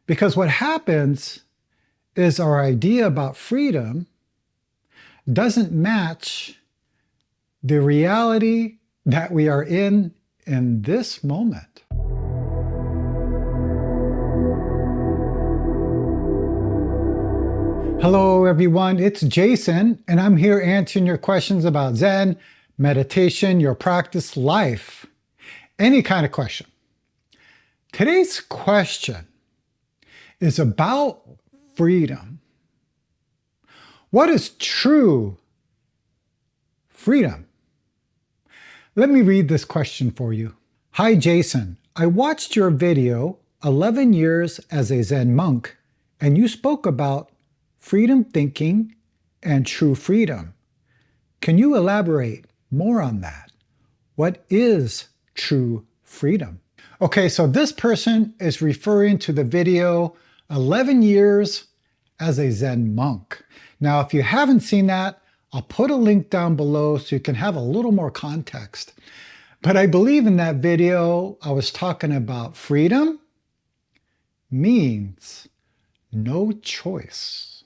Because what happens is our idea about freedom doesn't match the reality that we are in this moment. Hello everyone, it's Jason, and I'm here answering your questions about Zen, meditation, your practice, life, any kind of question. Today's question is about freedom. What is true freedom? Let me read this question for you. Hi Jason, I watched your video, 11 Years as a Zen Monk, and you spoke about freedom thinking and true freedom. Can you elaborate more on that? What is true freedom? Okay, so this person is referring to the video 11 Years as a Zen Monk. Now, if you haven't seen that, I'll put a link down below so you can have a little more context. But I believe in that video, I was talking about freedom means no choice.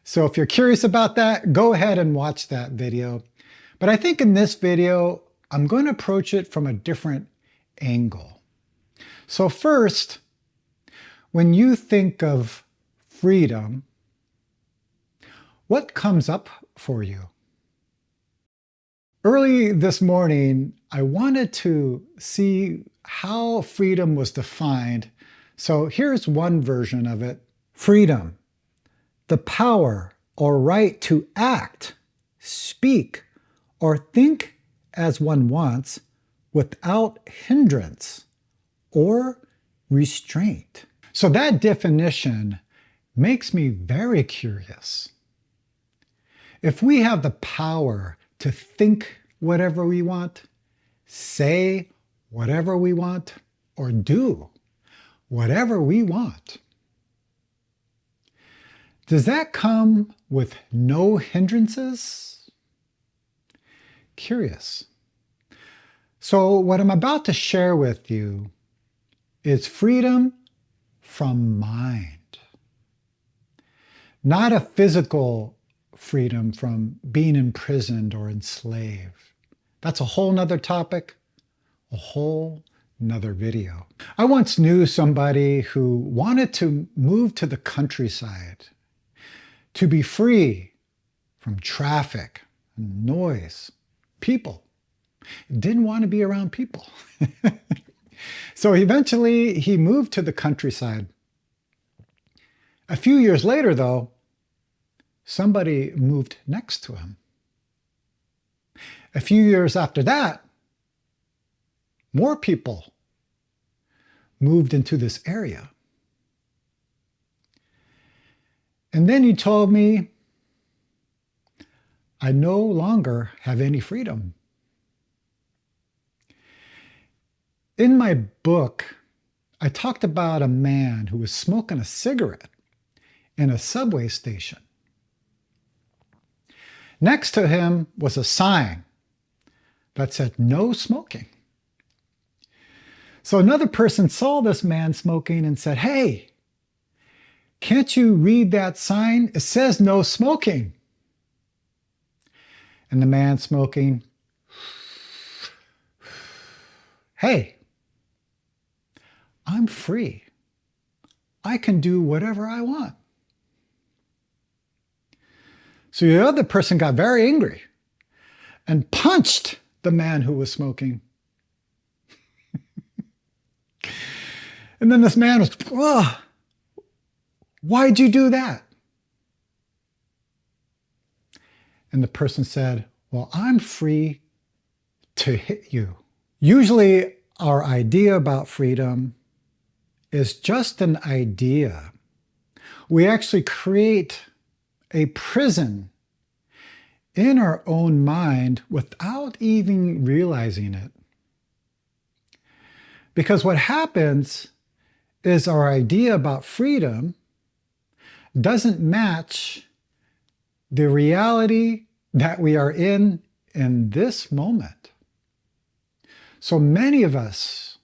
So if you're curious about that, go ahead and watch that video. But I think in this video, I'm going to approach it from a different angle. So first, when you think of freedom, what comes up for you? Early this morning, I wanted to see how freedom was defined. So here's one version of it. Freedom: the power or right to act, speak, or think as one wants without hindrance or restraint. So that definition makes me very curious. If we have the power to think whatever we want, say whatever we want, or do whatever we want, does that come with no hindrances? Curious. So what I'm about to share with you is freedom from mind. Not a physical freedom from being imprisoned or enslaved. That's a whole nother topic, a whole nother video. I once knew somebody who wanted to move to the countryside, to be free from traffic, noise, people. Didn't want to be around people. So eventually he moved to the countryside. A few years later, though, somebody moved next to him. A few years after that, more people moved into this area. And then he told me, I no longer have any freedom. In my book, I talked about a man who was smoking a cigarette in a subway station. Next to him was a sign that said, no smoking. So another person saw this man smoking and said, hey, can't you read that sign? It says no smoking. And the man smoking, hey, I'm free. I can do whatever I want. So the other person got very angry and punched the man who was smoking. And then this man was, oh, why'd you do that? And the person said, well, I'm free to hit you. Usually our idea about freedom is just an idea. We actually create a prison in our own mind without even realizing it. Because what happens is our idea about freedom doesn't match the reality that we are in this moment. So many of us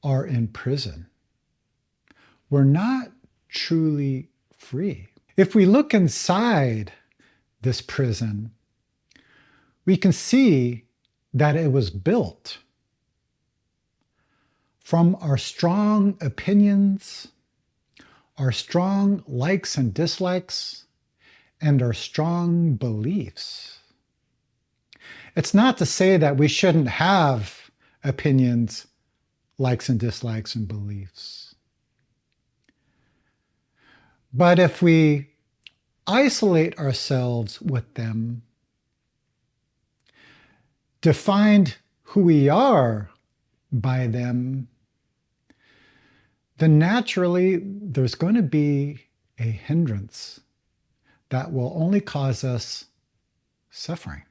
are in prison. we're not truly free. If we look inside this prison, we can see that it was built from our strong opinions, our strong likes and dislikes, and our strong beliefs. It's not to say that we shouldn't have opinions, likes and dislikes, and beliefs. But if we isolate ourselves with them, define who we are by them, then naturally there's going to be a hindrance that will only cause us suffering.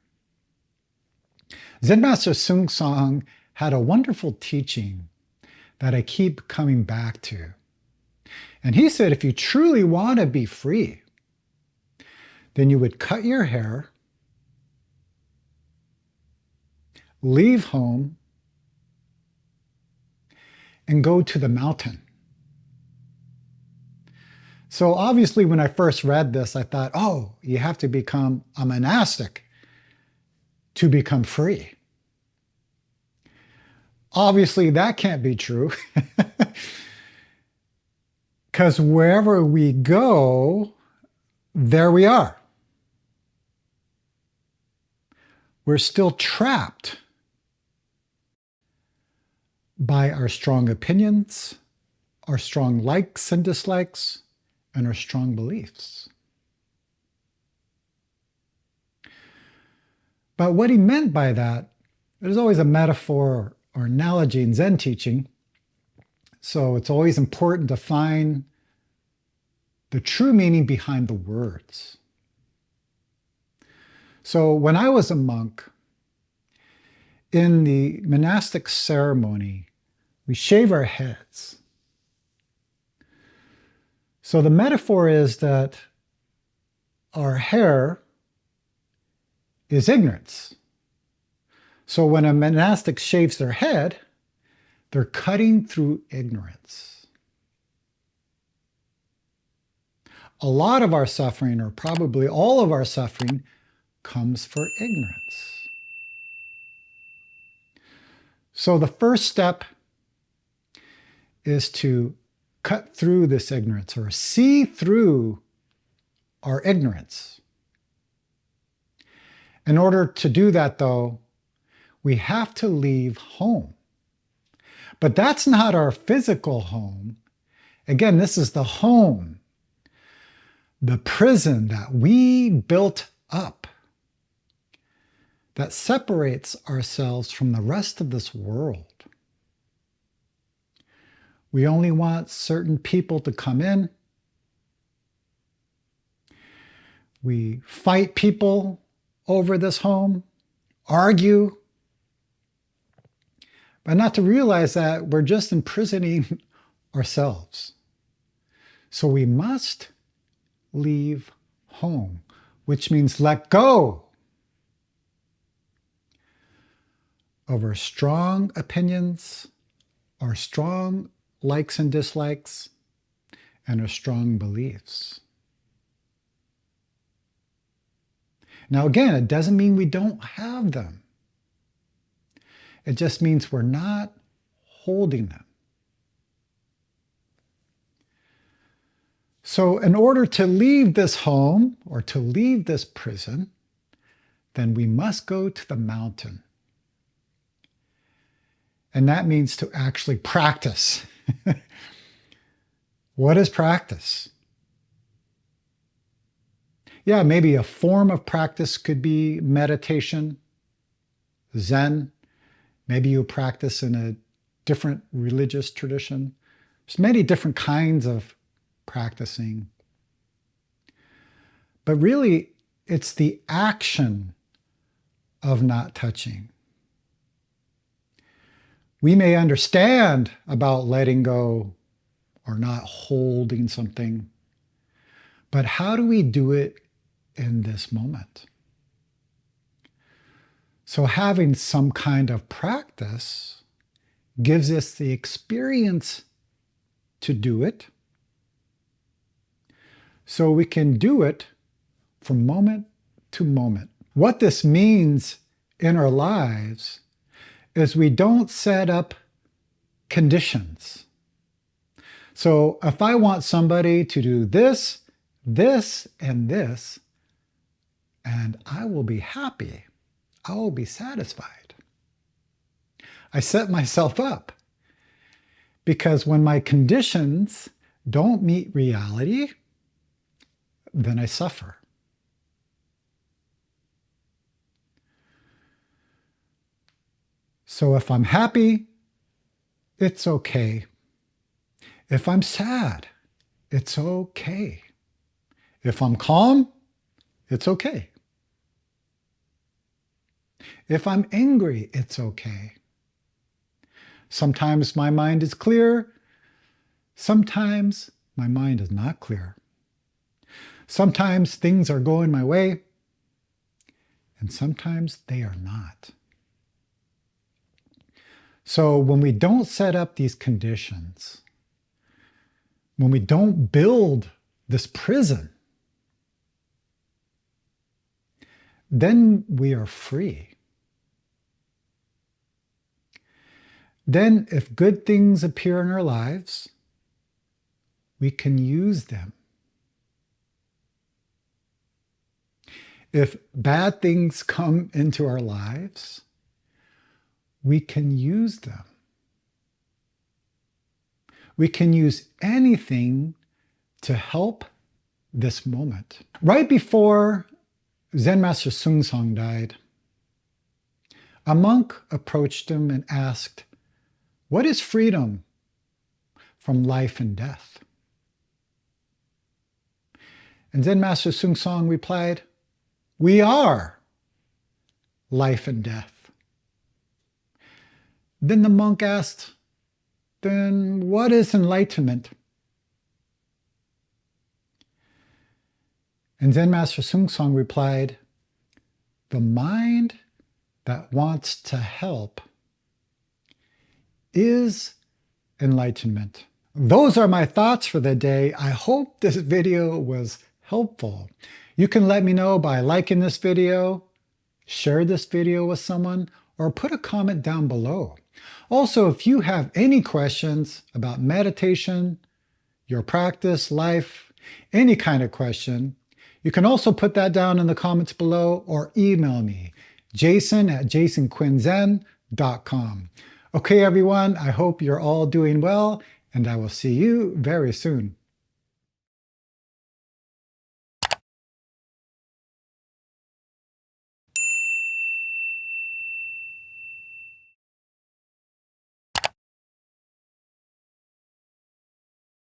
Zen Master Sung Song had a wonderful teaching that I keep coming back to. And he said, if you truly want to be free, then you would cut your hair, leave home, and go to the mountain. So obviously when I first read this, I thought, oh, you have to become a monastic to become free. Obviously that can't be true. Because wherever we go, there we are. We're still trapped by our strong opinions, our strong likes and dislikes, and our strong beliefs. But what he meant by that, there's always a metaphor or analogy in Zen teaching. So it's always important to find the true meaning behind the words. So when I was a monk, in the monastic ceremony, we shave our heads. So the metaphor is that our hair is ignorance. So when a monastic shaves their head, they're cutting through ignorance. A lot of our suffering, or probably all of our suffering, comes for ignorance. So the first step is to cut through this ignorance, or see through our ignorance. In order to do that, though, we have to leave home. But that's not our physical home. Again, this is the home, the prison that we built up, that separates ourselves from the rest of this world. We only want certain people to come in. We fight people over this home, argue, but not to realize that we're just imprisoning ourselves. So we must leave home, which means let go of our strong opinions, our strong likes and dislikes, and our strong beliefs. Now again, it doesn't mean we don't have them. It just means we're not holding them. So in order to leave this home, or to leave this prison, then we must go to the mountain. And that means to actually practice. What is practice? Yeah, maybe a form of practice could be meditation, Zen. Maybe you practice in a different religious tradition. There's many different kinds of practicing. But really, it's the action of not touching. We may understand about letting go or not holding something, but how do we do it in this moment? So having some kind of practice gives us the experience to do it, so we can do it from moment to moment. What this means in our lives is we don't set up conditions. So if I want somebody to do this, this, and this, and I will be happy, I will be satisfied. I set myself up because when my conditions don't meet reality, then I suffer. So if I'm happy, it's okay. If I'm sad, it's okay. If I'm calm, it's okay. If I'm angry, it's okay. Sometimes my mind is clear. Sometimes my mind is not clear. Sometimes things are going my way, and sometimes they are not. So when we don't set up these conditions, when we don't build this prison, then we are free. Then if good things appear in our lives, we can use them. If bad things come into our lives, we can use them. We can use anything to help this moment. Right before Zen Master Sungsong died, a monk approached him and asked, "What is freedom from life and death?" And Zen Master Sungsong replied, "We are life and death." Then the monk asked, "Then what is enlightenment?" And Zen Master Sungsong replied, "The mind that wants to help is enlightenment." Those are my thoughts for the day. I hope this video was helpful. You can let me know by liking this video, share this video with someone, or put a comment down below. Also, if you have any questions about meditation, your practice, life, any kind of question, you can also put that down in the comments below or email me, jason@jasonquinnzen.com. Okay, everyone, I hope you're all doing well, and I will see you very soon.